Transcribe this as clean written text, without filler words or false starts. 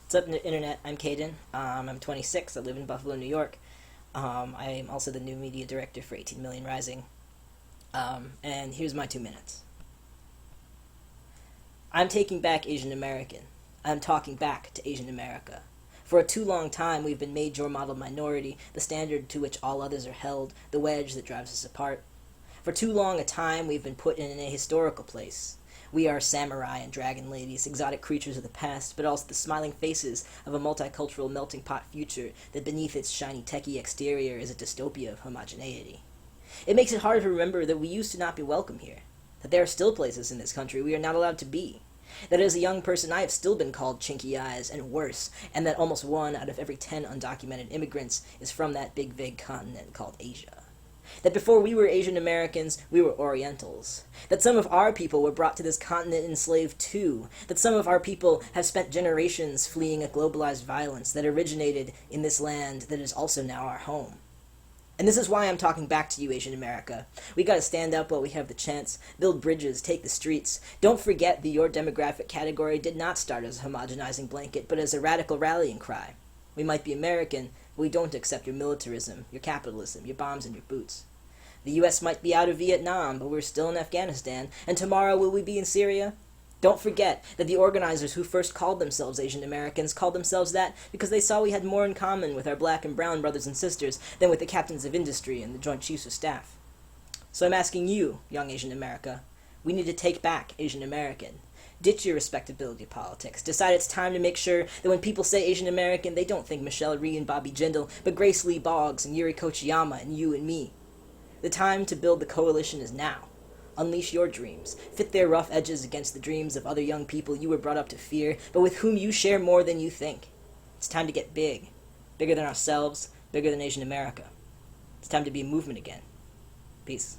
What's up, Internet? I'm Cayden. I'm 26. I live in Buffalo, New York. I am also the new media director for 18 Million Rising. And here's my 2 minutes. I'm taking back Asian American. I'm talking back to Asian America. For a too long time, we've been made your model minority, the standard to which all others are held, the wedge that drives us apart. For too long a time, we've been put in a historical place. We are samurai and dragon ladies, exotic creatures of the past, but also the smiling faces of a multicultural melting pot future that beneath its shiny techie exterior is a dystopia of homogeneity. It makes it hard to remember that we used to not be welcome here, that there are still places in this country we are not allowed to be, that as a young person I have still been called chinky eyes and worse, and that almost 1 out of every 10 undocumented immigrants is from that big vague continent called Asia. That before we were Asian Americans, we were Orientals. That some of our people were brought to this continent enslaved too. That some of our people have spent generations fleeing a globalized violence that originated in this land that is also now our home. And this is why I'm talking back to you, Asian America. We gotta stand up while we have the chance, build bridges, take the streets. Don't forget that your demographic category did not start as a homogenizing blanket, but as a radical rallying cry. We might be American, but we don't accept your militarism, your capitalism, your bombs, and your boots. The U.S. might be out of Vietnam, but we're still in Afghanistan, and tomorrow will we be in Syria? Don't forget that the organizers who first called themselves Asian Americans called themselves that because they saw we had more in common with our black and brown brothers and sisters than with the captains of industry and the Joint Chiefs of Staff. So I'm asking you, young Asian America, we need to take back Asian American. Ditch your respectability politics. Decide it's time to make sure that when people say Asian American, they don't think Michelle Rhee and Bobby Jindal, but Grace Lee Boggs and Yuri Kochiyama and you and me. The time to build the coalition is now. Unleash your dreams. Fit their rough edges against the dreams of other young people you were brought up to fear, but with whom you share more than you think. It's time to get big. Bigger than ourselves, bigger than Asian America. It's time to be a movement again. Peace.